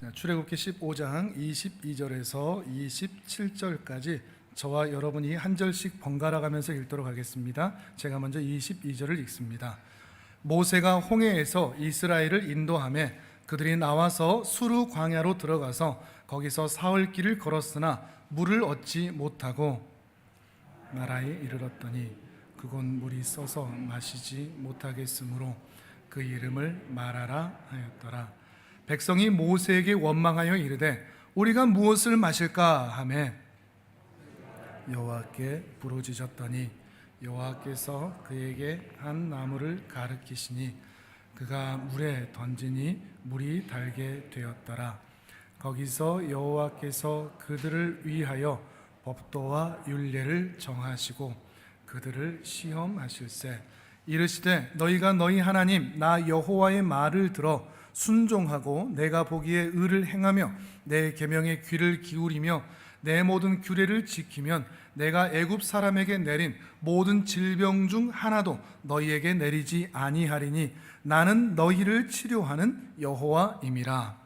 출애굽기 15장 22절에서 27절까지 저와 여러분이 한 절씩 번갈아 가면서 읽도록 하겠습니다. 제가 먼저 22절을 읽습니다. 모세가 홍해에서 이스라엘을 인도하며 그들이 나와서 수르 광야로 들어가서 거기서 사흘 길을 걸었으나 물을 얻지 못하고 마라에 이르렀더니 그곳 물이 써서 마시지 못하겠으므로 그 이름을 마라라 하였더라. 백성이 모세에게 원망하여 이르되 우리가 무엇을 마실까 하매 여호와께 부르짖었더니 여호와께서 그에게 한 나무를 가르치시니 그가 물에 던지니 물이 달게 되었더라. 거기서 여호와께서 그들을 위하여 법도와 율례를 정하시고 그들을 시험하실세 이르시되 너희가 너희 하나님 나 여호와의 말을 들어 순종하고 내가 보기에 의를 행하며 내 계명에 귀를 기울이며 내 모든 규례를 지키면 내가 애굽 사람에게 내린 모든 질병 중 하나도 너희에게 내리지 아니하리니 나는 너희를 치료하는 여호와임이라.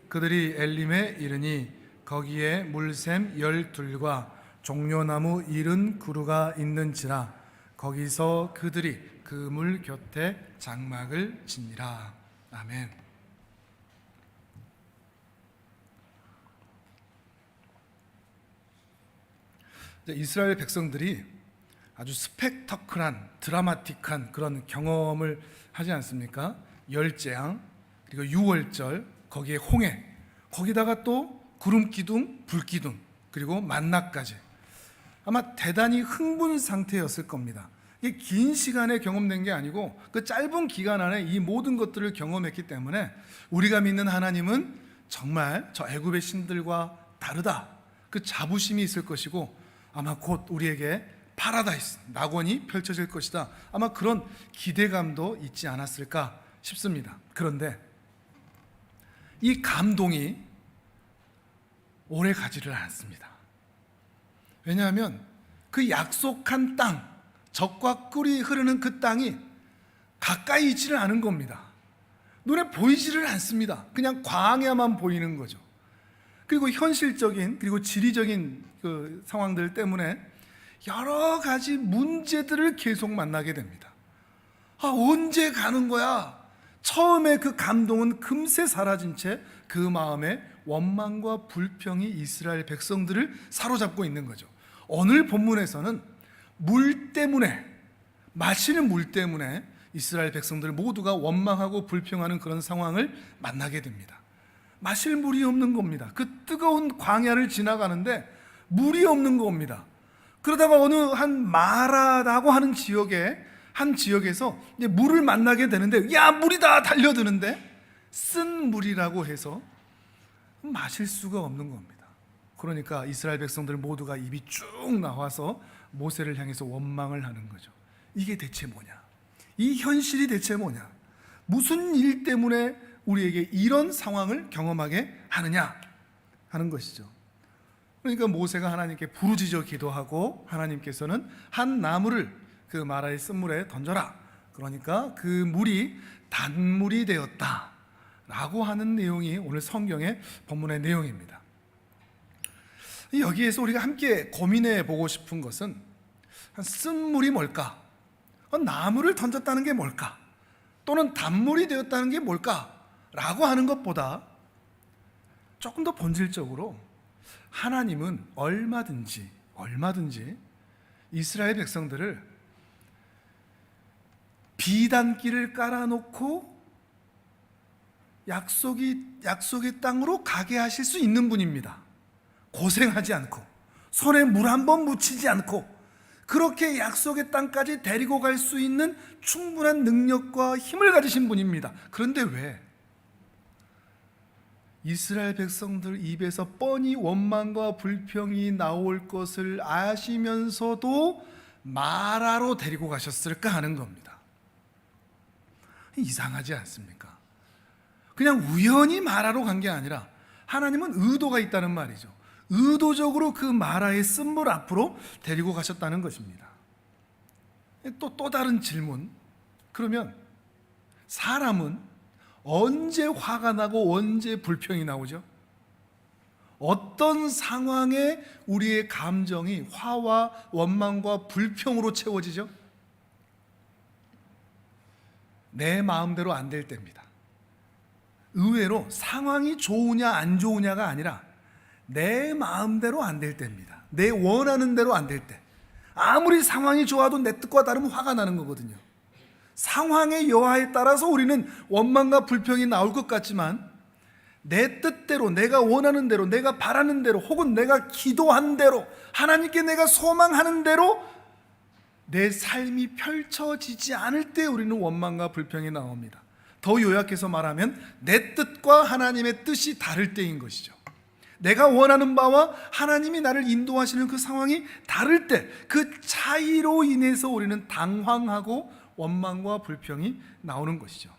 그들이 엘림에 이르니 거기에 물샘 12과 종려나무 70그루가 있는지라. 거기서 그들이 그 물 곁에 장막을 지니라. 아멘. 이스라엘 백성들이 아주 스펙터클한 드라마틱한 그런 경험을 하지 않습니까? 열재앙, 그리고 유월절, 거기에 홍해, 거기다가 또 구름 기둥, 불 기둥, 그리고 만나까지. 아마 대단히 흥분 상태였을 겁니다. 이게 긴 시간에 경험된 게 아니고 그 짧은 기간 안에 이 모든 것들을 경험했기 때문에 우리가 믿는 하나님은 정말 저 애굽의 신들과 다르다, 그 자부심이 있을 것이고 아마 곧 우리에게 파라다이스, 낙원이 펼쳐질 것이다, 아마 그런 기대감도 있지 않았을까 싶습니다. 그런데 이 감동이 오래 가지를 않습니다. 왜냐하면 그 약속한 땅, 젖과 꿀이 흐르는 그 땅이 가까이 있지를 않은 겁니다. 눈에 보이지를 않습니다. 그냥 광야만 보이는 거죠. 그리고 현실적인 그리고 지리적인 그 상황들 때문에 여러 가지 문제들을 계속 만나게 됩니다. 언제 가는 거야? 처음에 그 감동은 금세 사라진 채 그 마음에 원망과 불평이 이스라엘 백성들을 사로잡고 있는 거죠. 오늘 본문에서는 물 때문에, 마시는 물 때문에 이스라엘 백성들 모두가 원망하고 불평하는 그런 상황을 만나게 됩니다. 마실 물이 없는 겁니다. 그 뜨거운 광야를 지나가는데 물이 없는 겁니다. 그러다가 어느 한 마라라고 하는 한 지역에서 이제 물을 만나게 되는데, 야, 물이다! 달려드는데 쓴 물이라고 해서 마실 수가 없는 겁니다. 그러니까 이스라엘 백성들 모두가 입이 쭉 나와서 모세를 향해서 원망을 하는 거죠. 이게 대체 뭐냐? 이 현실이 대체 뭐냐? 무슨 일 때문에 우리에게 이런 상황을 경험하게 하느냐 하는 것이죠. 그러니까 모세가 하나님께 부르짖어 기도하고 하나님께서는 한 나무를 그 마라의 쓴물에 던져라. 그러니까 그 물이 단물이 되었다 라고 하는 내용이 오늘 성경의 본문의 내용입니다. 여기에서 우리가 함께 고민해 보고 싶은 것은 쓴물이 뭘까? 나무를 던졌다는 게 뭘까? 또는 단물이 되었다는 게 뭘까? 라고 하는 것보다 조금 더 본질적으로 하나님은 얼마든지 이스라엘 백성들을 비단길을 깔아놓고 약속의 땅으로 가게 하실 수 있는 분입니다. 고생하지 않고 손에 물 한 번 묻히지 않고 그렇게 약속의 땅까지 데리고 갈 수 있는 충분한 능력과 힘을 가지신 분입니다. 그런데 왜 이스라엘 백성들 입에서 뻔히 원망과 불평이 나올 것을 아시면서도 마라로 데리고 가셨을까 하는 겁니다. 이상하지 않습니까? 그냥 우연히 마라로 간 게 아니라 하나님은 의도가 있다는 말이죠. 의도적으로 그 마라의 쓴물 앞으로 데리고 가셨다는 것입니다. 또 다른 질문. 그러면 사람은 언제 화가 나고 언제 불평이 나오죠? 어떤 상황에 우리의 감정이 화와 원망과 불평으로 채워지죠? 내 마음대로 안 될 때입니다. 의외로 상황이 좋으냐 안 좋으냐가 아니라 내 마음대로 안 될 때입니다. 내 원하는 대로 안 될 때. 아무리 상황이 좋아도 내 뜻과 다르면 화가 나는 거거든요. 상황의 여하에 따라서 우리는 원망과 불평이 나올 것 같지만 내 뜻대로, 내가 원하는 대로, 내가 바라는 대로, 혹은 내가 기도한 대로, 하나님께 내가 소망하는 대로 내 삶이 펼쳐지지 않을 때 우리는 원망과 불평이 나옵니다. 더 요약해서 말하면 내 뜻과 하나님의 뜻이 다를 때인 것이죠. 내가 원하는 바와 하나님이 나를 인도하시는 그 상황이 다를 때, 그 차이로 인해서 우리는 당황하고 원망과 불평이 나오는 것이죠.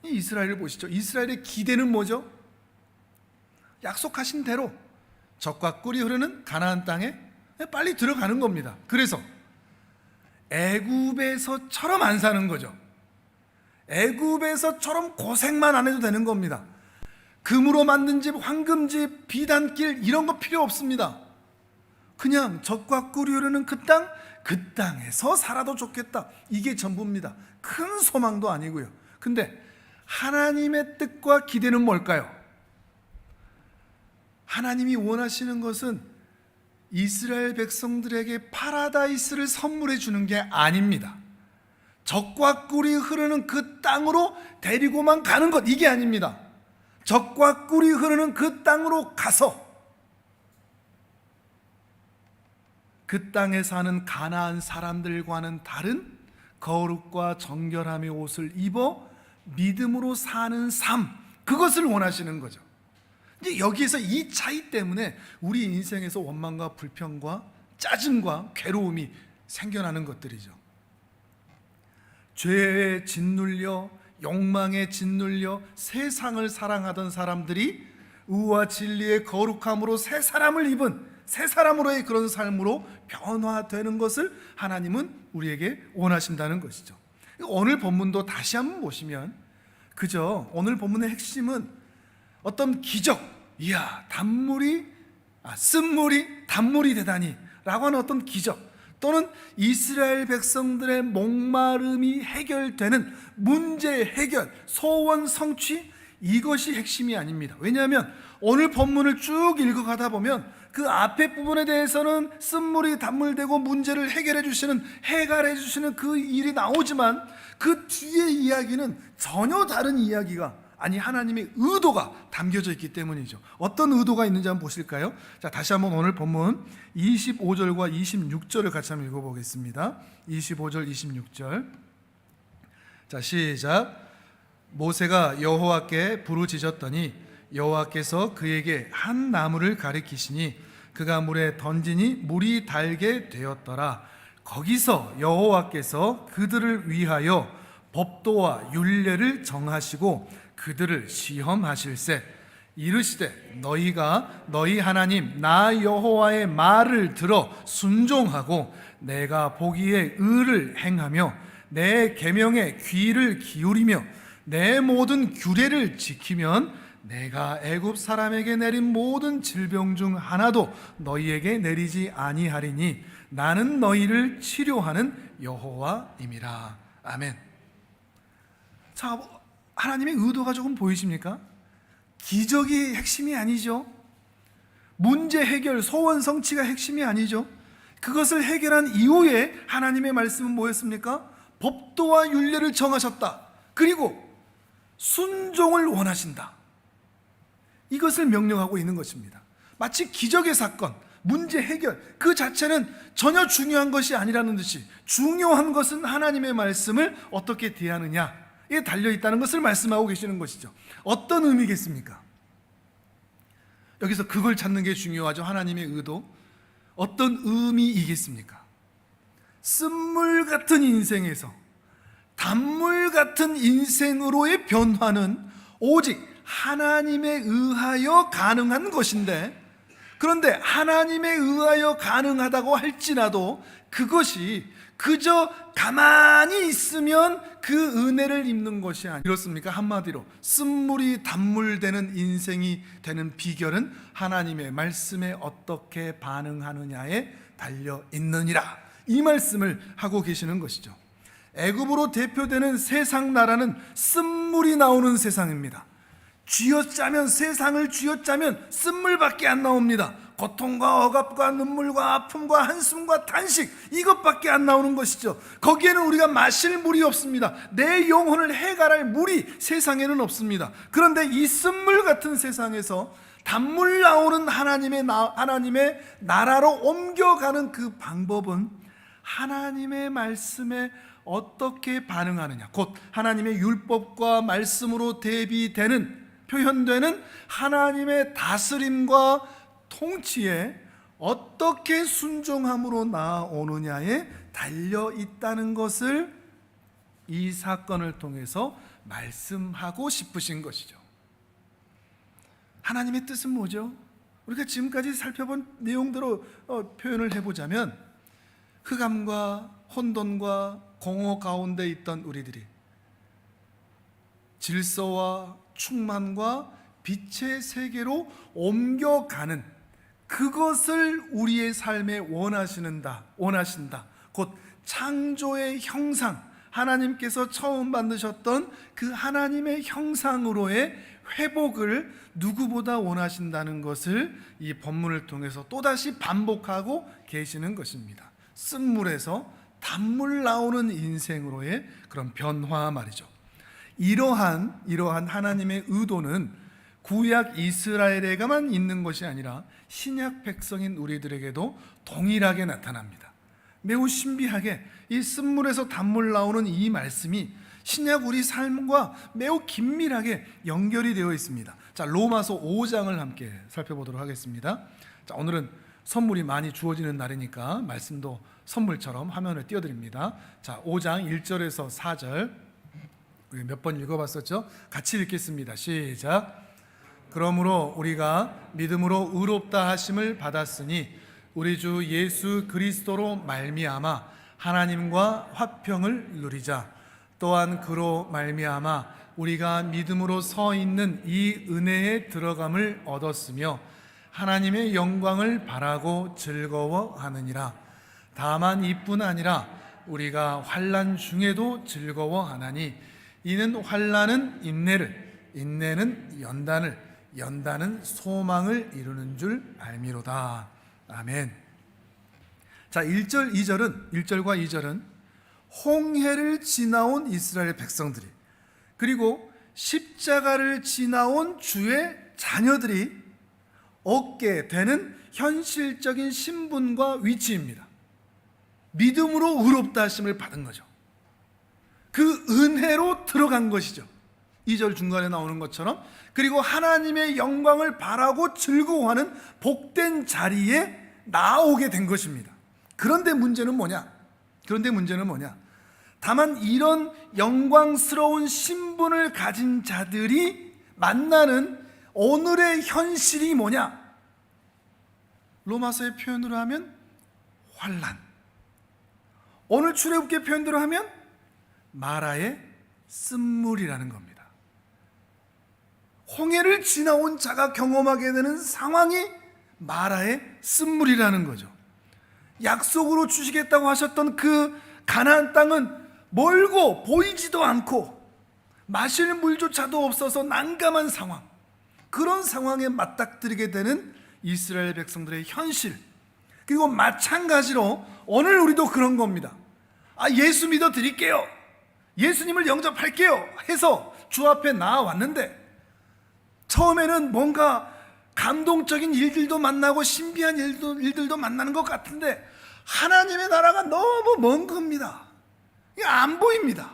이스라엘을 보시죠. 이스라엘의 기대는 뭐죠? 약속하신 대로 젖과 꿀이 흐르는 가나안 땅에 빨리 들어가는 겁니다. 그래서 애굽에서처럼 안 사는 거죠. 애굽에서처럼 고생만 안 해도 되는 겁니다. 금으로 만든 집, 황금집, 비단길 이런 거 필요 없습니다. 그냥 젖과 꿀이 흐르는 그 땅에서 살아도 좋겠다. 이게 전부입니다. 큰 소망도 아니고요. 근데 하나님의 뜻과 기대는 뭘까요? 하나님이 원하시는 것은 이스라엘 백성들에게 파라다이스를 선물해 주는 게 아닙니다. 젖과 꿀이 흐르는 그 땅으로 데리고만 가는 것, 이게 아닙니다. 젖과 꿀이 흐르는 그 땅으로 가서 그 땅에 사는 가나안 사람들과는 다른 거룩과 정결함의 옷을 입어 믿음으로 사는 삶, 그것을 원하시는 거죠. 이제 여기에서 이 차이 때문에 우리 인생에서 원망과 불평과 짜증과 괴로움이 생겨나는 것들이죠. 죄에 짓눌려, 욕망에 짓눌려 세상을 사랑하던 사람들이 의와 진리의 거룩함으로 새 사람을 입은 새 사람으로의 그런 삶으로 변화되는 것을 하나님은 우리에게 원하신다는 것이죠. 오늘 본문도 다시 한번 보시면 그저 오늘 본문의 핵심은 어떤 기적, 이야 쓴물이 단물이 되다니 라고 하는 어떤 기적, 또는 이스라엘 백성들의 목마름이 해결되는 문제 해결, 소원 성취, 이것이 핵심이 아닙니다. 왜냐하면 오늘 본문을 쭉 읽어가다 보면 그 앞에 부분에 대해서는 쓴물이 단물되고 문제를 해결해 주시는, 해결해 주시는 그 일이 나오지만 그 뒤의 이야기는 전혀 다른 이야기가, 아니 하나님의 의도가 담겨져 있기 때문이죠. 어떤 의도가 있는지 한번 보실까요? 자, 다시 한번 오늘 본문 25절과 26절을 같이 한번 읽어보겠습니다. 25절 26절. 자, 시작. 모세가 여호와께 부르짖었더니 여호와께서 그에게 한 나무를 가리키시니 그가 물에 던지니 물이 달게 되었더라. 거기서 여호와께서 그들을 위하여 법도와 율례를 정하시고 그들을 시험하실세. 이르시되 너희가 너희 하나님 나 여호와의 말을 들어 순종하고 내가 보기에 의를 행하며 내 계명에 귀를 기울이며 내 모든 규례를 지키면 내가 애굽 사람에게 내린 모든 질병 중 하나도 너희에게 내리지 아니하리니 나는 너희를 치료하는 여호와임이라. 아멘. 자, 하나님의 의도가 조금 보이십니까? 기적이 핵심이 아니죠. 문제 해결, 소원 성취가 핵심이 아니죠. 그것을 해결한 이후에 하나님의 말씀은 뭐였습니까? 법도와 율례를 정하셨다. 그리고 순종을 원하신다. 이것을 명령하고 있는 것입니다. 마치 기적의 사건, 문제 해결 그 자체는 전혀 중요한 것이 아니라는 듯이 중요한 것은 하나님의 말씀을 어떻게 대하느냐에 달려있다는 것을 말씀하고 계시는 것이죠. 어떤 의미겠습니까? 여기서 그걸 찾는 게 중요하죠. 하나님의 의도. 어떤 의미이겠습니까? 쓴물 같은 인생에서 단물 같은 인생으로의 변화는 오직 하나님에 의하여 가능한 것인데, 그런데 하나님에 의하여 가능하다고 할지라도 그것이 그저 가만히 있으면 그 은혜를 입는 것이 아니라, 이렇습니까? 한마디로 쓴물이 단물되는 인생이 되는 비결은 하나님의 말씀에 어떻게 반응하느냐에 달려 있느니라, 이 말씀을 하고 계시는 것이죠. 애굽으로 대표되는 세상 나라는 쓴물이 나오는 세상입니다. 쥐어짜면, 세상을 쥐어짜면 쓴물밖에 안 나옵니다. 고통과 억압과 눈물과 아픔과 한숨과 탄식, 이것밖에 안 나오는 것이죠. 거기에는 우리가 마실 물이 없습니다. 내 영혼을 해갈할 물이 세상에는 없습니다. 그런데 이 쓴물 같은 세상에서 단물 나오는 하나님의 나라로 옮겨가는 그 방법은 하나님의 말씀에 어떻게 반응하느냐, 곧 하나님의 율법과 말씀으로 대비되는, 표현되는 하나님의 다스림과 통치에 어떻게 순종함으로 나아오느냐에 달려 있다는 것을 이 사건을 통해서 말씀하고 싶으신 것이죠. 하나님의 뜻은 뭐죠? 우리가 지금까지 살펴본 내용대로 표현을 해보자면, 흑암과 혼돈과 공허 가운데 있던 우리들이 질서와 충만과 빛의 세계로 옮겨가는, 그것을 우리의 삶에 원하신다. 곧 창조의 형상, 하나님께서 처음 만드셨던 그 하나님의 형상으로의 회복을 누구보다 원하신다는 것을 이 본문을 통해서 또다시 반복하고 계시는 것입니다. 쓴물에서 단물 나오는 인생으로의 그런 변화 말이죠. 이러한 하나님의 의도는 구약 이스라엘에게만 있는 것이 아니라 신약 백성인 우리들에게도 동일하게 나타납니다. 매우 신비하게 이 쓴물에서 단물 나오는 이 말씀이 신약 우리 삶과 매우 긴밀하게 연결이 되어 있습니다. 자, 로마서 5장을 함께 살펴보도록 하겠습니다. 자, 오늘은 선물이 많이 주어지는 날이니까 말씀도 선물처럼 화면을 띄워드립니다. 자, 5장 1절에서 4절 우리 몇 번 읽어봤었죠? 같이 읽겠습니다. 시작. 그러므로 우리가 믿음으로 의롭다 하심을 받았으니 우리 주 예수 그리스도로 말미암아 하나님과 화평을 누리자. 또한 그로 말미암아 우리가 믿음으로 서 있는 이 은혜에 들어감을 얻었으며 하나님의 영광을 바라고 즐거워하느니라. 다만 이뿐 아니라 우리가 환난 중에도 즐거워하나니 이는 환난은 인내를, 인내는 연단을, 연단은 소망을 이루는 줄 알미로다. 아멘. 자, 1절, 2절은, 1절과 2절은 홍해를 지나온 이스라엘 백성들이, 그리고 십자가를 지나온 주의 자녀들이 얻게 되는 현실적인 신분과 위치입니다. 믿음으로 의롭다 하심을 받은 거죠. 그 은혜로 들어간 것이죠. 2절 중간에 나오는 것처럼, 그리고 하나님의 영광을 바라고 즐거워하는 복된 자리에 나오게 된 것입니다. 그런데 문제는 뭐냐? 다만 이런 영광스러운 신분을 가진 자들이 만나는 오늘의 현실이 뭐냐? 로마서의 표현으로 하면 환난, 오늘 출애굽기의 표현대로 하면 마라의 쓴물이라는 겁니다. 홍해를 지나온 자가 경험하게 되는 상황이 마라의 쓴물이라는 거죠. 약속으로 주시겠다고 하셨던 그 가나안 땅은 멀고 보이지도 않고 마실 물조차도 없어서 난감한 상황, 그런 상황에 맞닥뜨리게 되는 이스라엘 백성들의 현실, 그리고 마찬가지로 오늘 우리도 그런 겁니다. 예수 믿어 드릴게요, 예수님을 영접할게요 해서 주 앞에 나와왔는데 처음에는 뭔가 감동적인 일들도 만나고 신비한 일들도 만나는 것 같은데 하나님의 나라가 너무 먼 겁니다. 안 보입니다.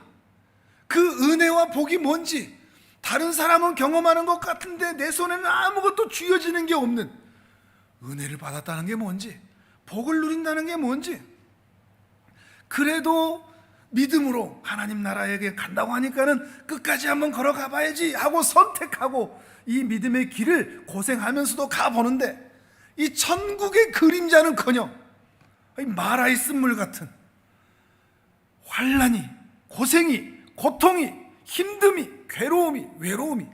그 은혜와 복이 뭔지 다른 사람은 경험하는 것 같은데 내 손에는 아무것도 쥐어지는 게 없는, 은혜를 받았다는 게 뭔지, 복을 누린다는 게 뭔지, 그래도 믿음으로 하나님 나라에게 간다고 하니까는 끝까지 한번 걸어가 봐야지 하고 선택하고 이 믿음의 길을 고생하면서도 가보는데 이 천국의 그림자는커녕 마라의 쓴물 같은 환난이, 고생이, 고통이, 힘듦이, 괴로움이, 외로움이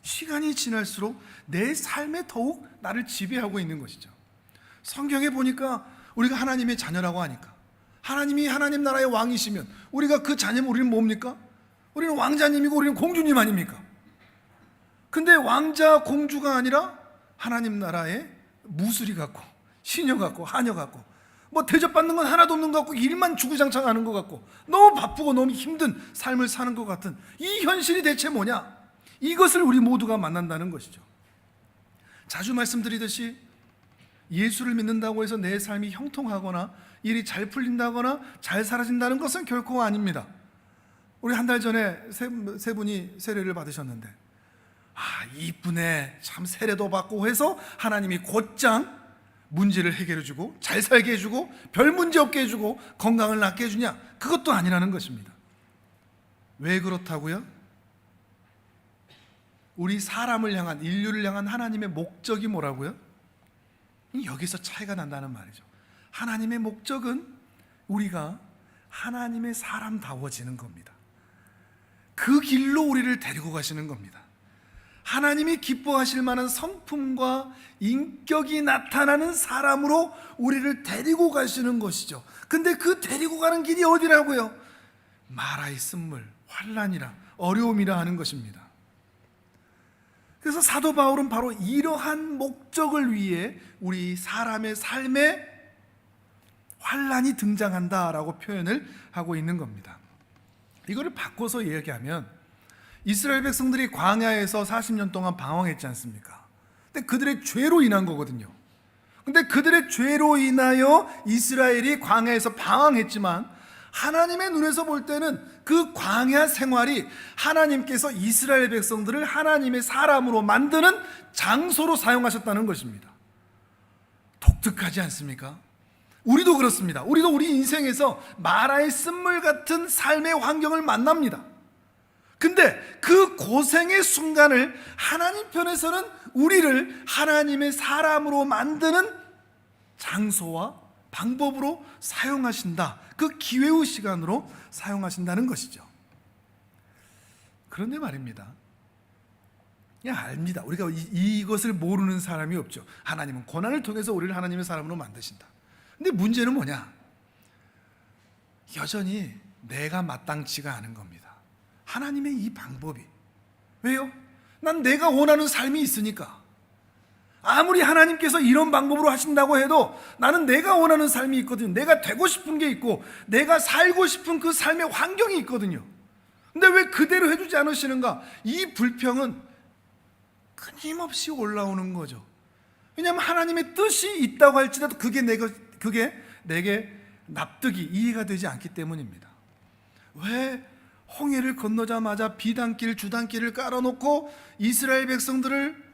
시간이 지날수록 내 삶에 더욱 나를 지배하고 있는 것이죠. 성경에 보니까 우리가 하나님의 자녀라고 하니까, 하나님이 하나님 나라의 왕이시면 우리가 그 자녀면 우리는 뭡니까? 우리는 왕자님이고 우리는 공주님 아닙니까? 근데 왕자 공주가 아니라 하나님 나라의 무술이 같고 시녀 같고 하녀 같고 뭐 대접받는 건 하나도 없는 것 같고 일만 주구장창 하는 것 같고 너무 바쁘고 너무 힘든 삶을 사는 것 같은 이 현실이 대체 뭐냐? 이것을 우리 모두가 만난다는 것이죠. 자주 말씀드리듯이 예수를 믿는다고 해서 내 삶이 형통하거나 일이 잘 풀린다거나 잘 사라진다는 것은 결코 아닙니다. 우리 한 달 전에 세 분이 세례를 받으셨는데, 이쁘네, 참 세례도 받고 해서 하나님이 곧장 문제를 해결해 주고 잘 살게 해주고 별 문제 없게 해주고 건강을 낫게 해주냐? 그것도 아니라는 것입니다. 왜 그렇다고요? 우리 사람을 향한, 인류를 향한 하나님의 목적이 뭐라고요? 여기서 차이가 난다는 말이죠. 하나님의 목적은 우리가 하나님의 사람다워지는 겁니다. 그 길로 우리를 데리고 가시는 겁니다. 하나님이 기뻐하실 만한 성품과 인격이 나타나는 사람으로 우리를 데리고 가시는 것이죠. 근데 그 데리고 가는 길이 어디라고요? 마라의 쓴물, 환난이라, 어려움이라 하는 것입니다. 그래서 사도 바울은 바로 이러한 목적을 위해 우리 사람의 삶에 환난이 등장한다라고 표현을 하고 있는 겁니다. 이거를 바꿔서 이야기하면 이스라엘 백성들이 광야에서 40년 동안 방황했지 않습니까? 근데 그들의 죄로 인한 거거든요. 근데 그들의 죄로 인하여 이스라엘이 광야에서 방황했지만 하나님의 눈에서 볼 때는 그 광야 생활이 하나님께서 이스라엘 백성들을 하나님의 사람으로 만드는 장소로 사용하셨다는 것입니다. 독특하지 않습니까? 우리도 그렇습니다. 우리도 우리 인생에서 마라의 쓴물 같은 삶의 환경을 만납니다. 근데 그 고생의 순간을 하나님 편에서는 우리를 하나님의 사람으로 만드는 장소와 방법으로 사용하신다. 그 기회의 시간으로 사용하신다는 것이죠. 그런데 말입니다. 압니다. 우리가 이것을 모르는 사람이 없죠. 하나님은 고난을 통해서 우리를 하나님의 사람으로 만드신다. 근데 문제는 뭐냐? 여전히 내가 마땅치가 않은 겁니다. 하나님의 이 방법이. 왜요? 난 내가 원하는 삶이 있으니까. 아무리 하나님께서 이런 방법으로 하신다고 해도 나는 내가 원하는 삶이 있거든요. 내가 되고 싶은 게 있고 내가 살고 싶은 그 삶의 환경이 있거든요. 근데 왜 그대로 해주지 않으시는가? 이 불평은 끊임없이 올라오는 거죠. 왜냐하면 하나님의 뜻이 있다고 할지라도 그게 내게 납득이 이해가 되지 않기 때문입니다. 왜 홍해를 건너자마자 비단길 주단길을 깔아놓고 이스라엘 백성들을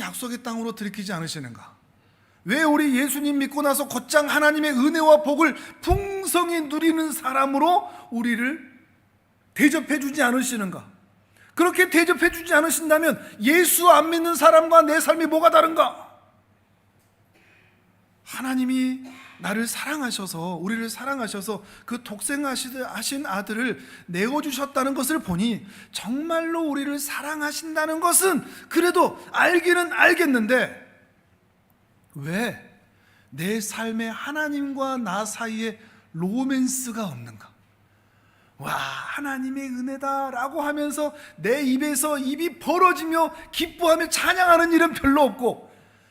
약속의 땅으로 들이키지 않으시는가? 왜 우리 예수님 믿고 나서 곧장 하나님의 은혜와 복을 풍성히 누리는 사람으로 우리를 대접해 주지 않으시는가? 그렇게 대접해 주지 않으신다면 예수 안 믿는 사람과 내 삶이 뭐가 다른가? 하나님이 나를 사랑하셔서, 우리를 사랑하셔서 그 독생하신 아들을 내어주셨다는 것을 보니 정말로 우리를 사랑하신다는 것은 그래도 알기는 알겠는데 왜 내 삶에 하나님과 나 사이에 로맨스가 없는가? 와, 하나님의 은혜다라고 하면서 내 입에서 입이 벌어지며 기뻐하며 찬양하는 일은 별로 없고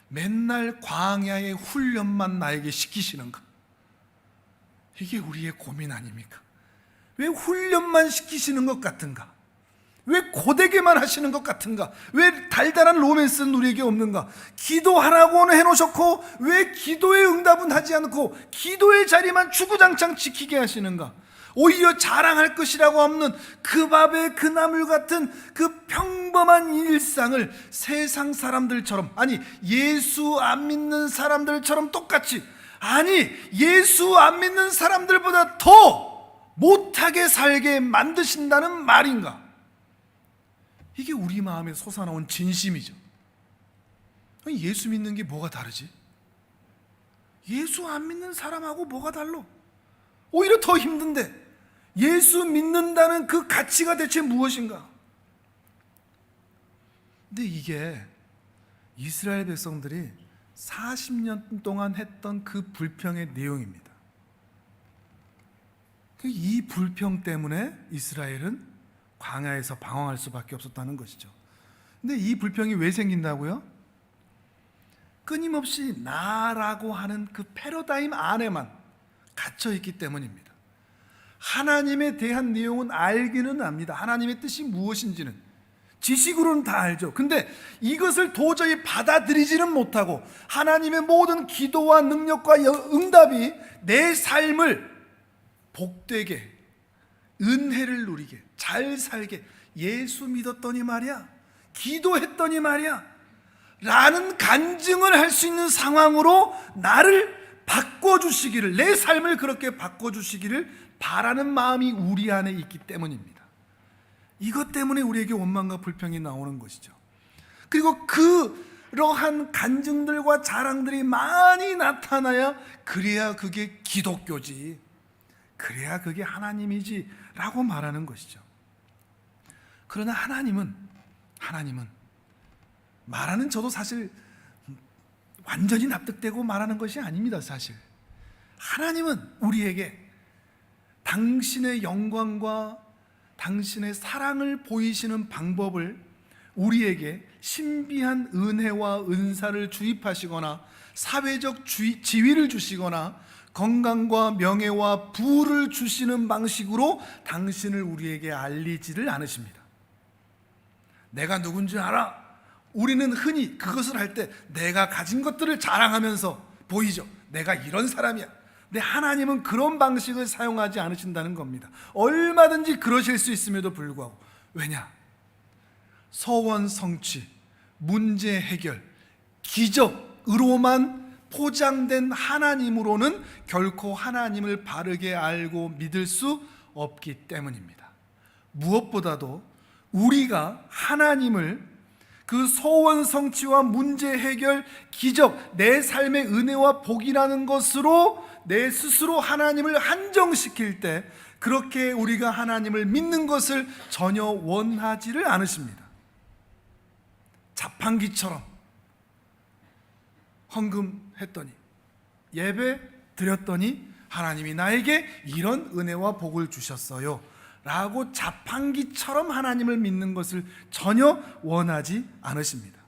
맨날 광야의 훈련만 나에게 시키시는가? 이게 우리의 고민 아닙니까? 왜 훈련만 시키시는 것 같은가? 왜 고되게만 하시는 것 같은가? 왜 달달한 로맨스는 우리에게 없는가? 기도하라고는 해놓으셨고 왜 기도의 응답은 하지 않고 기도의 자리만 주구장창 지키게 하시는가? 오히려 자랑할 것이라고 없는 그 밥에 그 나물 같은 그 평범한 일상을 세상 사람들처럼, 아니 예수 안 믿는 사람들처럼 똑같이, 아니 예수 안 믿는 사람들보다 더 못하게 살게 만드신다는 말인가? 이게 우리 마음에 솟아나온 진심이죠. 예수 믿는 게 뭐가 다르지? 예수 안 믿는 사람하고 뭐가 달라? 오히려 더 힘든데 예수 믿는다는 그 가치가 대체 무엇인가? 근데 이게 이스라엘 백성들이 40년 동안 했던 그 불평의 내용입니다. 이 불평 때문에 이스라엘은 광야에서 방황할 수밖에 없었다는 것이죠. 근데 이 불평이 왜 생긴다고요? 끊임없이 나라고 하는 그 패러다임 안에만 갇혀 있기 때문입니다. 하나님에 대한 내용은 알기는 압니다. 하나님의 뜻이 무엇인지는 지식으로는 다 알죠. 근데 이것을 도저히 받아들이지는 못하고 하나님의 모든 기도와 능력과 응답이 내 삶을 복되게, 은혜를 누리게, 잘 살게, 예수 믿었더니 말이야, 기도했더니 말이야 라는 간증을 할 수 있는 상황으로 나를 바꿔주시기를, 내 삶을 그렇게 바꿔주시기를 바라는 마음이 우리 안에 있기 때문입니다. 이것 때문에 우리에게 원망과 불평이 나오는 것이죠. 그리고 그러한 간증들과 자랑들이 많이 나타나야 그래야 그게 기독교지, 그래야 그게 하나님이지 라고 말하는 것이죠. 그러나 하나님은 말하는 저도 사실 완전히 납득되고 말하는 것이 아닙니다. 사실 하나님은 우리에게 당신의 영광과 당신의 사랑을 보이시는 방법을 우리에게 신비한 은혜와 은사를 주입하시거나 사회적 지위를 주시거나 건강과 명예와 부를 주시는 방식으로 당신을 우리에게 알리지를 않으십니다. 내가 누군지 알아? 우리는 흔히 그것을 할 때 내가 가진 것들을 자랑하면서 보이죠. 내가 이런 사람이야. 근데 하나님은 그런 방식을 사용하지 않으신다는 겁니다. 얼마든지 그러실 수 있음에도 불구하고, 왜냐? 서원 성취, 문제 해결, 기적으로만 포장된 하나님으로는 결코 하나님을 바르게 알고 믿을 수 없기 때문입니다. 무엇보다도 우리가 하나님을 그 소원 성취와 문제 해결, 기적, 내 삶의 은혜와 복이라는 것으로 내 스스로 하나님을 한정시킬 때, 그렇게 우리가 하나님을 믿는 것을 전혀 원하지를 않으십니다. 자판기처럼 헌금했더니, 예배 드렸더니 하나님이 나에게 이런 은혜와 복을 주셨어요 라고 자판기처럼 하나님을 믿는 것을 전혀 원하지 않으십니다.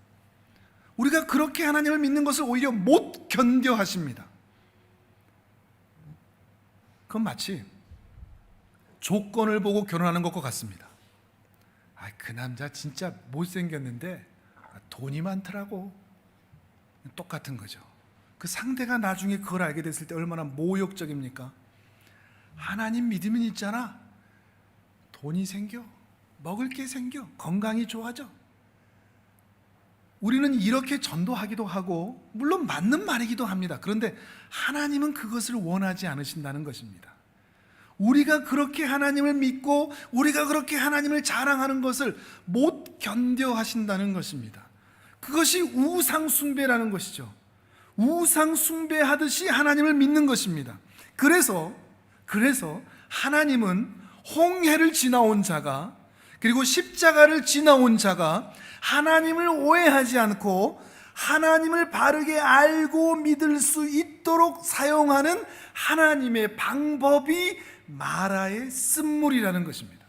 우리가 그렇게 하나님을 믿는 것을 오히려 못 견뎌 하십니다. 그건 마치 조건을 보고 결혼하는 것과 같습니다. 그 남자 진짜 못생겼는데 돈이 많더라고. 똑같은 거죠. 그 상대가 나중에 그걸 알게 됐을 때 얼마나 모욕적입니까? 하나님 믿으면 있잖아, 돈이 생겨, 먹을 게 생겨, 건강이 좋아져. 우리는 이렇게 전도하기도 하고 물론 맞는 말이기도 합니다. 그런데 하나님은 그것을 원하지 않으신다는 것입니다. 우리가 그렇게 하나님을 믿고 우리가 그렇게 하나님을 자랑하는 것을 못 견뎌 하신다는 것입니다. 그것이 우상 숭배라는 것이죠. 우상 숭배하듯이 하나님을 믿는 것입니다. 그래서 하나님은 홍해를 지나온 자가, 그리고 십자가를 지나온 자가 하나님을 오해하지 않고 하나님을 바르게 알고 믿을 수 있도록 사용하는 하나님의 방법이 마라의 쓴물이라는 것입니다.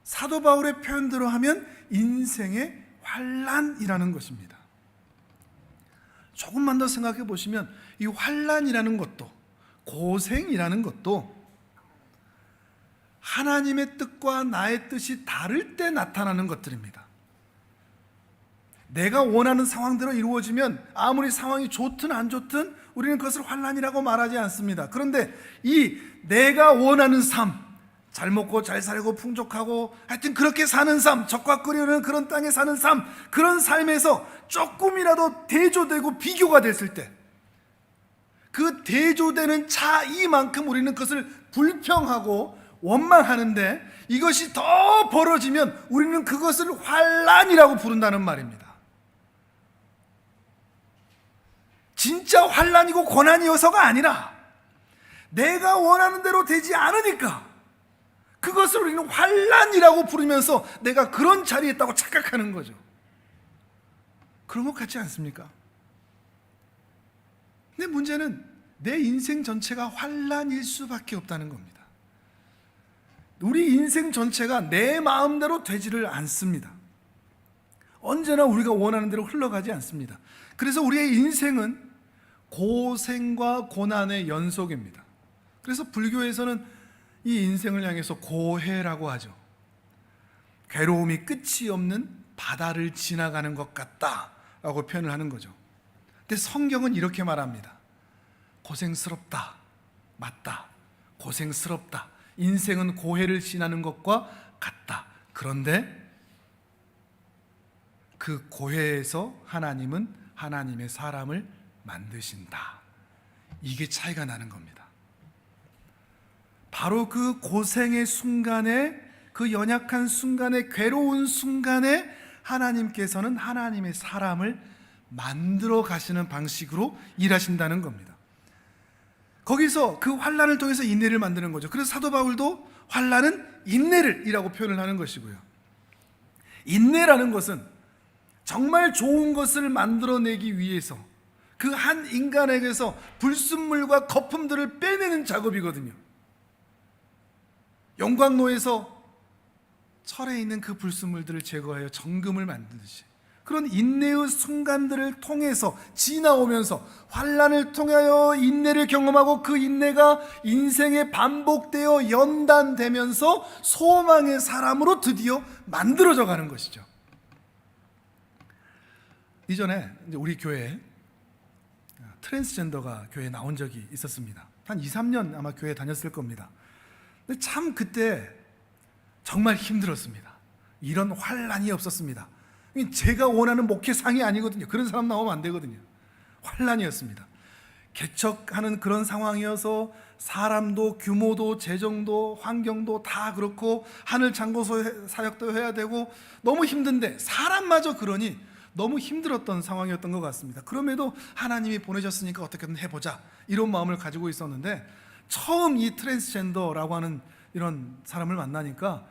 사도 바울의 표현대로 하면 인생의 환난이라는 것입니다. 조금만 더 생각해 보시면 이 환난이라는 것도, 고생이라는 것도 하나님의 뜻과 나의 뜻이 다를 때 나타나는 것들입니다. 내가 원하는 상황대로 이루어지면 아무리 상황이 좋든 안 좋든 우리는 그것을 환난이라고 말하지 않습니다. 그런데 이 내가 원하는 삶, 잘 먹고 잘 살고 풍족하고 하여튼 그렇게 사는 삶, 적과 끓이는 그런 땅에 사는 삶, 그런 삶에서 조금이라도 대조되고 비교가 됐을 때, 그 대조되는 차이만큼 우리는 그것을 불평하고 원망하는데, 이것이 더 벌어지면 우리는 그것을 환난이라고 부른다는 말입니다. 진짜 환난이고 고난이어서가 아니라 내가 원하는 대로 되지 않으니까 그것을 우리는 환난이라고 부르면서 내가 그런 자리에 있다고 착각하는 거죠. 그런 것 같지 않습니까? 근데 문제는 내 인생 전체가 환난일 수밖에 없다는 겁니다. 우리 인생 전체가 내 마음대로 되지를 않습니다. 언제나 우리가 원하는 대로 흘러가지 않습니다. 그래서 우리의 인생은 고생과 고난의 연속입니다. 그래서 불교에서는 이 인생을 향해서 고해라고 하죠. 괴로움이 끝이 없는 바다를 지나가는 것 같다라고 표현을 하는 거죠. 근데 성경은 이렇게 말합니다. 고생스럽다. 맞다. 고생스럽다. 인생은 고해를 지나는 것과 같다. 그런데 그 고해에서 하나님은 하나님의 사람을 만드신다. 이게 차이가 나는 겁니다. 바로 그 고생의 순간에, 그 연약한 순간에, 괴로운 순간에 하나님께서는 하나님의 사람을 만들어 가시는 방식으로 일하신다는 겁니다. 거기서 그 환난을 통해서 인내를 만드는 거죠. 그래서 사도 바울도 환난은 인내를이라고 표현을 하는 것이고요. 인내라는 것은 정말 좋은 것을 만들어내기 위해서 그 한 인간에게서 불순물과 거품들을 빼내는 작업이거든요. 용광로에서 철에 있는 그 불순물들을 제거하여 정금을 만드듯이 그런 인내의 순간들을 통해서 지나오면서 환난을 통하여 인내를 경험하고 그 인내가 인생에 반복되어 연단되면서 소망의 사람으로 드디어 만들어져 가는 것이죠. 이전에 우리 교회에 트랜스젠더가 교회에 나온 적이 있었습니다. 한 2, 3년 아마 교회에 다녔을 겁니다. 근데 참 그때 정말 힘들었습니다. 이런 환난이 없었습니다. 제가 원하는 목회상이 아니거든요. 그런 사람 나오면 안 되거든요. 환난이었습니다. 개척하는 그런 상황이어서 사람도 규모도 재정도 환경도 다 그렇고 하늘 창고소 사역도 해야 되고 너무 힘든데 사람마저 그러니 너무 힘들었던 상황이었던 것 같습니다. 그럼에도 하나님이 보내셨으니까 어떻게든 해보자 이런 마음을 가지고 있었는데 처음 이 트랜스젠더라고 하는 이런 사람을 만나니까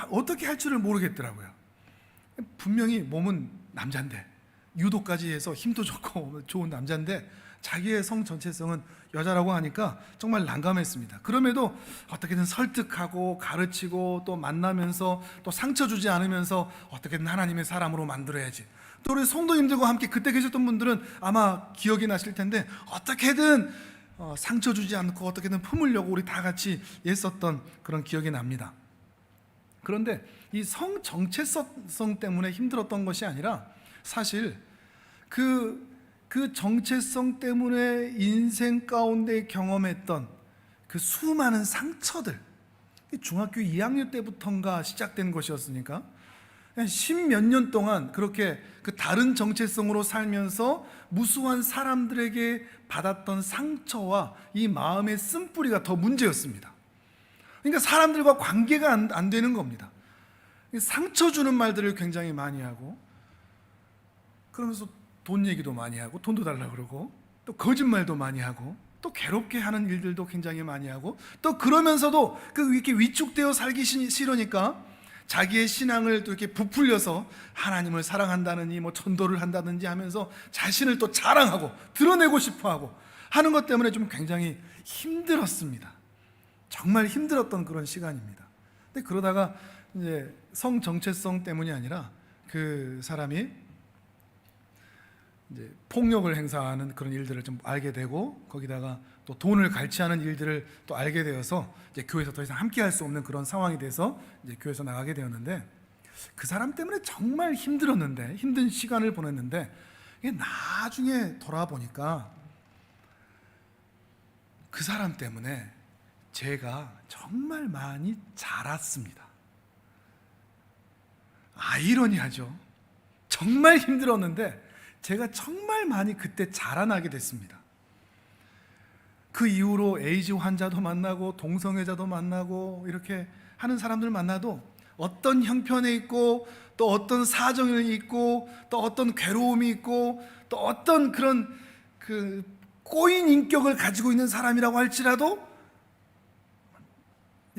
어떻게 할 줄을 모르겠더라고요. 분명히 몸은 남자인데 유도까지 해서 힘도 좋고 좋은 남자인데 자기의 성 전체성은 여자라고 하니까 정말 난감했습니다. 그럼에도 어떻게든 설득하고 가르치고 또 만나면서 또 상처 주지 않으면서 어떻게든 하나님의 사람으로 만들어야지. 또 우리 성도님들과 함께 그때 계셨던 분들은 아마 기억이 나실 텐데 어떻게든 상처 주지 않고 어떻게든 품으려고 우리 다 같이 애썼던 그런 기억이 납니다. 그런데 이 성 정체성 때문에 힘들었던 것이 아니라 사실 그 정체성 때문에 인생 가운데 경험했던 그 수많은 상처들, 중학교 2학년 때부터인가 시작된 것이었으니까 십몇 년 동안 그렇게 그 다른 정체성으로 살면서 무수한 사람들에게 받았던 상처와 이 마음의 쓴뿌리가 더 문제였습니다. 그러니까 사람들과 관계가 안 되는 겁니다. 상처 주는 말들을 굉장히 많이 하고 그러면서 돈 얘기도 많이 하고 돈도 달라고 그러고 또 거짓말도 많이 하고 또 괴롭게 하는 일들도 굉장히 많이 하고 또 그러면서도 이렇게 위축되어 살기 싫으니까 자기의 신앙을 또 이렇게 부풀려서 하나님을 사랑한다느니 뭐 전도를 한다든지 하면서 자신을 또 자랑하고 드러내고 싶어하고 하는 것 때문에 좀 굉장히 힘들었습니다. 정말 힘들었던 그런 시간입니다. 근데 그러다가 이제 성 정체성 때문이 아니라 그 사람이 이제 폭력을 행사하는 그런 일들을 좀 알게 되고 거기다가 또 돈을 갈취하는 일들을 또 알게 되어서 이제 교회에서 더 이상 함께할 수 없는 그런 상황이 돼서 이제 교회에서 나가게 되었는데 그 사람 때문에 정말 힘들었는데 힘든 시간을 보냈는데 이게 나중에 돌아보니까 그 사람 때문에 제가 정말 많이 자랐습니다. 아이러니하죠. 정말 힘들었는데 제가 정말 많이 그때 자라나게 됐습니다. 그 이후로 에이즈 환자도 만나고 동성애자도 만나고 이렇게 하는 사람들 만나도 어떤 형편에 있고 또 어떤 사정이 있고 또 어떤 괴로움이 있고 또 어떤 그런 그 꼬인 인격을 가지고 있는 사람이라고 할지라도,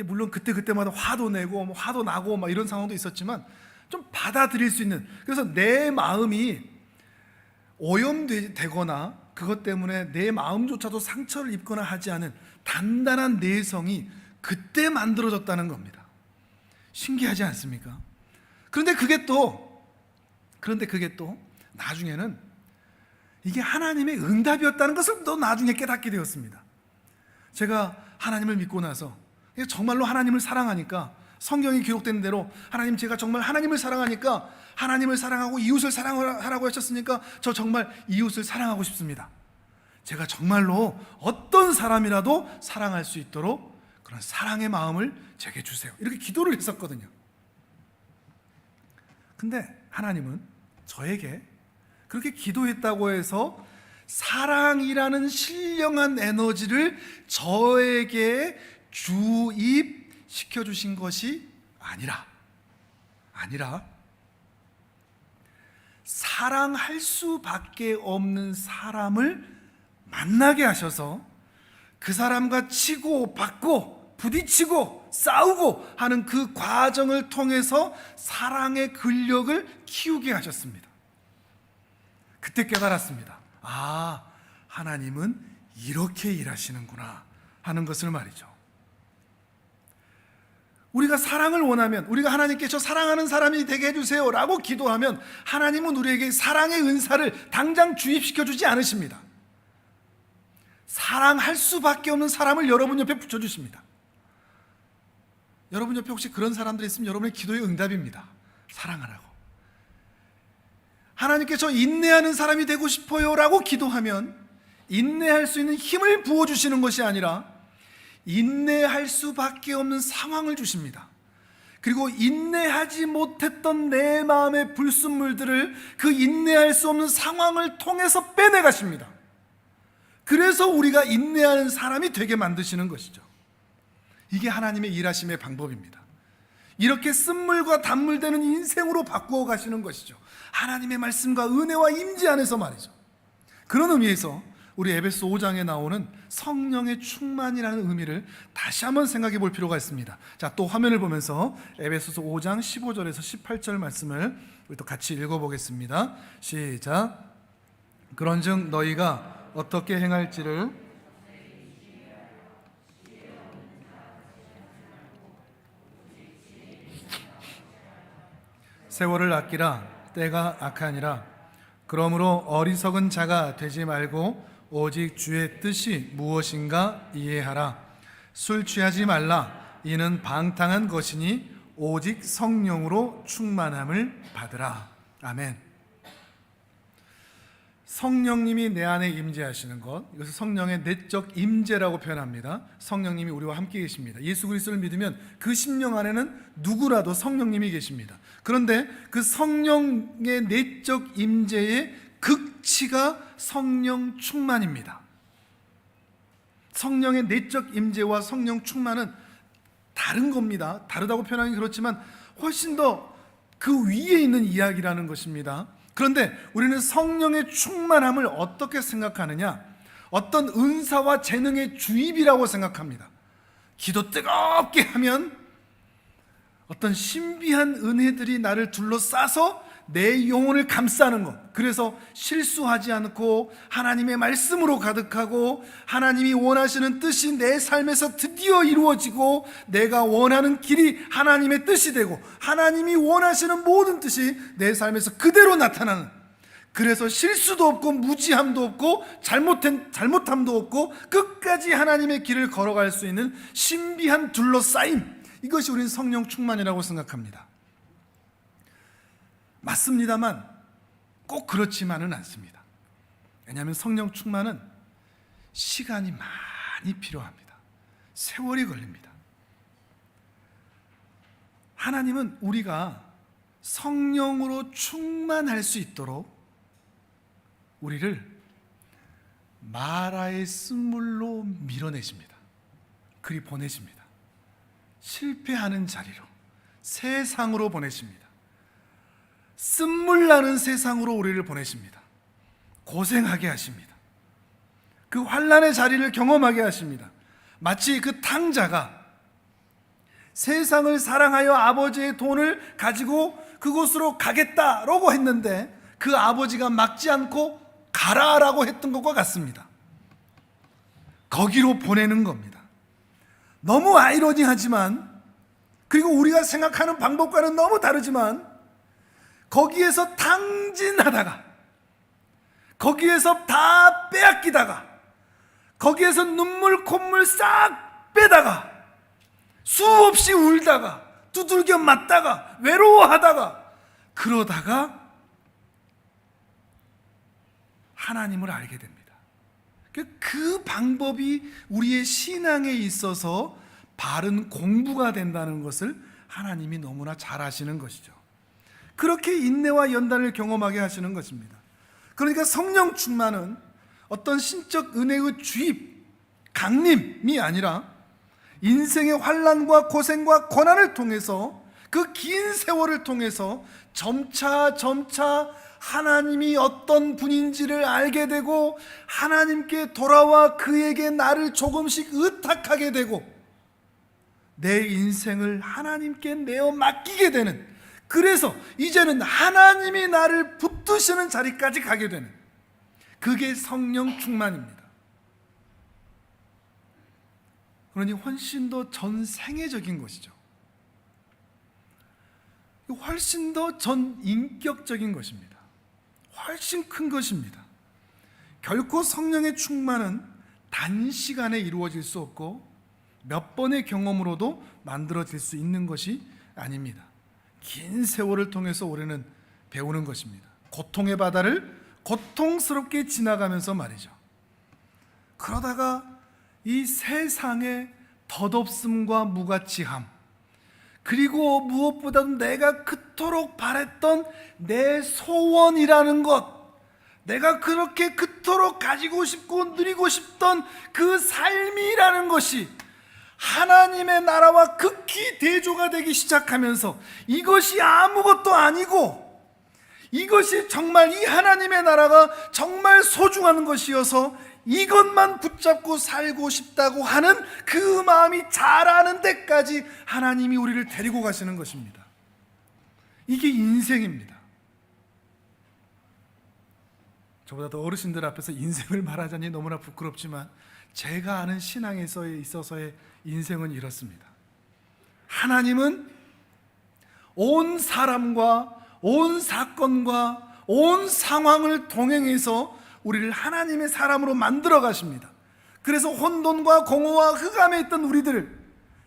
물론 그때마다 화도 내고 화도 나고 막 이런 상황도 있었지만 좀 받아들일 수 있는, 그래서 내 마음이 오염되거나 그것 때문에 내 마음조차도 상처를 입거나 하지 않은 단단한 내성이 그때 만들어졌다는 겁니다. 신기하지 않습니까? 그런데 그게 또 나중에는 이게 하나님의 응답이었다는 것을 또 나중에 깨닫게 되었습니다. 제가 하나님을 믿고 나서 정말로 하나님을 사랑하니까, 성경이 기록된 대로 하나님, 제가 정말 하나님을 사랑하니까, 하나님을 사랑하고 이웃을 사랑하라고 하셨으니까 저 정말 이웃을 사랑하고 싶습니다. 제가 정말로 어떤 사람이라도 사랑할 수 있도록 그런 사랑의 마음을 제게 주세요, 이렇게 기도를 했었거든요. 근데 하나님은 저에게 그렇게 기도했다고 해서 사랑이라는 신령한 에너지를 저에게 주입시켜 주신 것이 아니라 사랑할 수밖에 없는 사람을 만나게 하셔서 그 사람과 치고 받고 부딪히고 싸우고 하는 그 과정을 통해서 사랑의 근력을 키우게 하셨습니다. 그때 깨달았습니다. 아, 하나님은 이렇게 일하시는구나 하는 것을 말이죠. 우리가 사랑을 원하면, 우리가 하나님께 저 사랑하는 사람이 되게 해주세요 라고 기도하면 하나님은 우리에게 사랑의 은사를 당장 주입시켜 주지 않으십니다. 사랑할 수밖에 없는 사람을 여러분 옆에 붙여주십니다. 여러분 옆에 혹시 그런 사람들이 있으면 여러분의 기도의 응답입니다. 사랑하라고. 하나님께 저 인내하는 사람이 되고 싶어요 라고 기도하면 인내할 수 있는 힘을 부어주시는 것이 아니라 인내할 수밖에 없는 상황을 주십니다. 그리고 인내하지 못했던 내 마음의 불순물들을 그 인내할 수 없는 상황을 통해서 빼내가십니다. 그래서 우리가 인내하는 사람이 되게 만드시는 것이죠. 이게 하나님의 일하심의 방법입니다. 이렇게 쓴물과 단물되는 인생으로 바꾸어 가시는 것이죠. 하나님의 말씀과 은혜와 임재 안에서 말이죠. 그런 의미에서 우리 에베소 5장에 나오는 성령의 충만이라는 의미를 다시 한번 생각해 볼 필요가 있습니다. 자, 또 화면을 보면서 에베소서 5장 15절에서 18절 말씀을 우리 또 같이 읽어보겠습니다. 시작. 그런즉 너희가 어떻게 행할지를 세월을 아끼라. 때가 악하니라. 그러므로 어리석은 자가 되지 말고 오직 주의 뜻이 무엇인가 이해하라. 술 취하지 말라. 이는 방탕한 것이니 오직 성령으로 충만함을 받으라. 아멘. 성령님이 내 안에 임재하시는 것, 이것을 성령의 내적 임재라고 표현합니다. 성령님이 우리와 함께 계십니다. 예수 그리스도를 믿으면 그 심령 안에는 누구라도 성령님이 계십니다. 그런데 그 성령의 내적 임재의 극치가 성령 충만입니다. 성령의 내적 임재와 성령 충만은 다른 겁니다. 다르다고 표현하기 그렇지만 훨씬 더 그 위에 있는 이야기라는 것입니다. 그런데 우리는 성령의 충만함을 어떻게 생각하느냐? 어떤 은사와 재능의 주입이라고 생각합니다. 기도 뜨겁게 하면 어떤 신비한 은혜들이 나를 둘러싸서 내 영혼을 감싸는 것, 그래서 실수하지 않고 하나님의 말씀으로 가득하고 하나님이 원하시는 뜻이 내 삶에서 드디어 이루어지고 내가 원하는 길이 하나님의 뜻이 되고 하나님이 원하시는 모든 뜻이 내 삶에서 그대로 나타나는, 그래서 실수도 없고 무지함도 없고 잘못함도 없고 끝까지 하나님의 길을 걸어갈 수 있는 신비한 둘러싸임, 이것이 우리는 성령 충만이라고 생각합니다. 맞습니다만 꼭 그렇지만은 않습니다. 왜냐하면 성령 충만은 시간이 많이 필요합니다. 세월이 걸립니다. 하나님은 우리가 성령으로 충만할 수 있도록 우리를 마라의 쓴물로 밀어내십니다. 그리 보내십니다. 실패하는 자리로, 세상으로 보내십니다. 쓴물 나는 세상으로 우리를 보내십니다. 고생하게 하십니다. 그 환난의 자리를 경험하게 하십니다. 마치 그 탕자가 세상을 사랑하여 아버지의 돈을 가지고 그곳으로 가겠다라고 했는데 그 아버지가 막지 않고 가라라고 했던 것과 같습니다. 거기로 보내는 겁니다. 너무 아이러니하지만, 그리고 우리가 생각하는 방법과는 너무 다르지만, 거기에서 탕진하다가, 거기에서 다 빼앗기다가, 거기에서 눈물 콧물 싹 빼다가, 수없이 울다가, 두들겨 맞다가, 외로워하다가, 그러다가 하나님을 알게 됩니다. 그 방법이 우리의 신앙에 있어서 바른 공부가 된다는 것을 하나님이 너무나 잘 아시는 것이죠. 그렇게 인내와 연단을 경험하게 하시는 것입니다. 그러니까 성령 충만은 어떤 신적 은혜의 주입, 강림이 아니라 인생의 환난과 고생과 고난을 통해서, 그 긴 세월을 통해서 점차 하나님이 어떤 분인지를 알게 되고, 하나님께 돌아와 그에게 나를 조금씩 의탁하게 되고, 내 인생을 하나님께 내어 맡기게 되는, 그래서 이제는 하나님이 나를 붙드시는 자리까지 가게 되는, 그게 성령 충만입니다. 그러니 훨씬 더 전생애적인 것이죠. 훨씬 더 전인격적인 것입니다. 훨씬 큰 것입니다. 결코 성령의 충만은 단시간에 이루어질 수 없고 몇 번의 경험으로도 만들어질 수 있는 것이 아닙니다. 긴 세월을 통해서 우리는 배우는 것입니다. 고통의 바다를 고통스럽게 지나가면서 말이죠. 그러다가 이 세상의 덧없음과 무가치함, 그리고 무엇보다도 내가 그토록 바랬던 내 소원이라는 것, 내가 그렇게 그토록 가지고 싶고 누리고 싶던 그 삶이라는 것이 하나님의 나라와 극히 대조가 되기 시작하면서, 이것이 아무것도 아니고 이것이 정말 이 하나님의 나라가 정말 소중한 것이어서 이것만 붙잡고 살고 싶다고 하는 그 마음이 자라는 데까지 하나님이 우리를 데리고 가시는 것입니다. 이게 인생입니다. 저보다 더 어르신들 앞에서 인생을 말하자니 너무나 부끄럽지만, 제가 아는 신앙에 있어서의 인생은 이렇습니다. 하나님은 온 사람과 온 사건과 온 상황을 동행해서 우리를 하나님의 사람으로 만들어 가십니다. 그래서 혼돈과 공허와 흑암에 있던 우리들을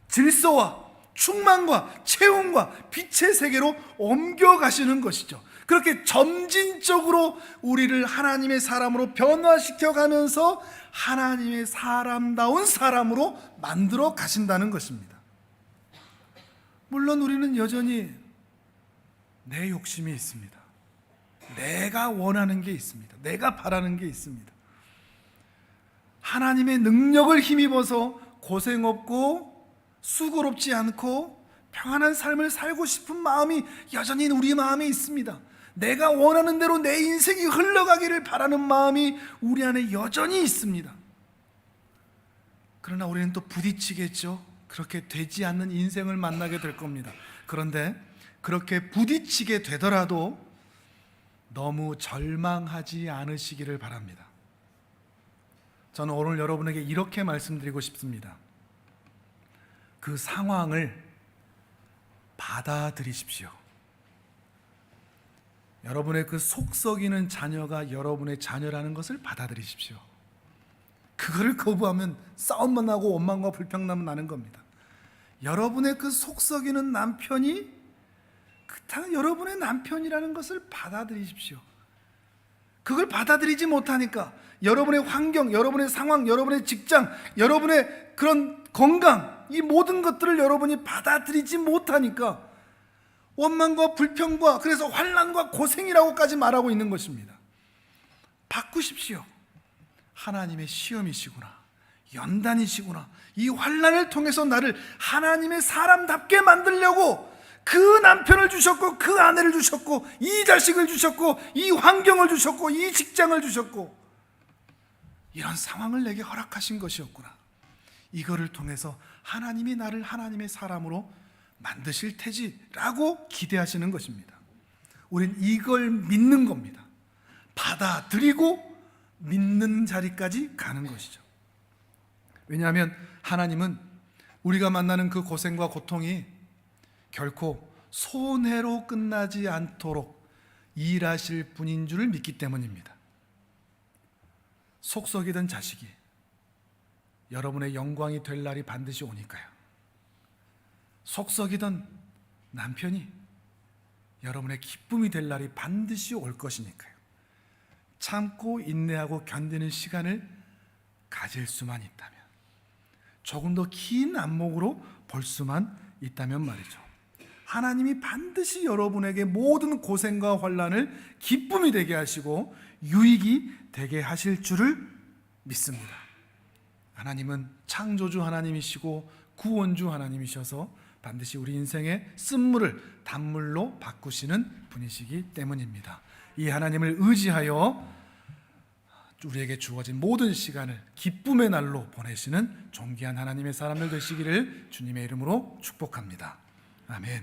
질서와 충만과 채움과 빛의 세계로 옮겨 가시는 것이죠. 그렇게 점진적으로 우리를 하나님의 사람으로 변화시켜 가면서 하나님의 사람다운 사람으로 만들어 가신다는 것입니다. 물론 우리는 여전히 내 욕심이 있습니다. 내가 원하는 게 있습니다. 내가 바라는 게 있습니다. 하나님의 능력을 힘입어서 고생 없고 수고롭지 않고 평안한 삶을 살고 싶은 마음이 여전히 우리 마음에 있습니다. 내가 원하는 대로 내 인생이 흘러가기를 바라는 마음이 우리 안에 여전히 있습니다. 그러나 우리는 또 부딪히겠죠. 그렇게 되지 않는 인생을 만나게 될 겁니다. 그런데 그렇게 부딪히게 되더라도 너무 절망하지 않으시기를 바랍니다. 저는 오늘 여러분에게 이렇게 말씀드리고 싶습니다. 그 상황을 받아들이십시오. 여러분의 그 속썩이는 자녀가 여러분의 자녀라는 것을 받아들이십시오. 그거를 거부하면 싸움만 나고 원망과 불평만 나는 겁니다. 여러분의 그 속썩이는 남편이 다 여러분의 남편이라는 것을 받아들이십시오. 그걸 받아들이지 못하니까 여러분의 환경, 여러분의 상황, 여러분의 직장, 여러분의 그런 건강, 이 모든 것들을 여러분이 받아들이지 못하니까 원망과 불평과, 그래서 환난과 고생이라고까지 말하고 있는 것입니다. 바꾸십시오. 하나님의 시험이시구나, 연단이시구나, 이 환난을 통해서 나를 하나님의 사람답게 만들려고 그 남편을 주셨고, 그 아내를 주셨고, 이 자식을 주셨고, 이 환경을 주셨고, 이 직장을 주셨고, 이런 상황을 내게 허락하신 것이었구나. 이거를 통해서 하나님이 나를 하나님의 사람으로 만드실 테지라고 기대하시는 것입니다. 우린 이걸 믿는 겁니다. 받아들이고 믿는 자리까지 가는 것이죠. 왜냐하면 하나님은 우리가 만나는 그 고생과 고통이 결코 손해로 끝나지 않도록 일하실 분인 줄 믿기 때문입니다. 속썩이던 자식이 여러분의 영광이 될 날이 반드시 오니까요. 속썩이던 남편이 여러분의 기쁨이 될 날이 반드시 올 것이니까요. 참고 인내하고 견디는 시간을 가질 수만 있다면, 조금 더 긴 안목으로 볼 수만 있다면 말이죠. 하나님이 반드시 여러분에게 모든 고생과 환난을 기쁨이 되게 하시고 유익이 되게 하실 줄을 믿습니다. 하나님은 창조주 하나님이시고 구원주 하나님이셔서 반드시 우리 인생의 쓴물을 단물로 바꾸시는 분이시기 때문입니다. 이 하나님을 의지하여 우리에게 주어진 모든 시간을 기쁨의 날로 보내시는 존귀한 하나님의 사람들 되시기를 주님의 이름으로 축복합니다. 아멘.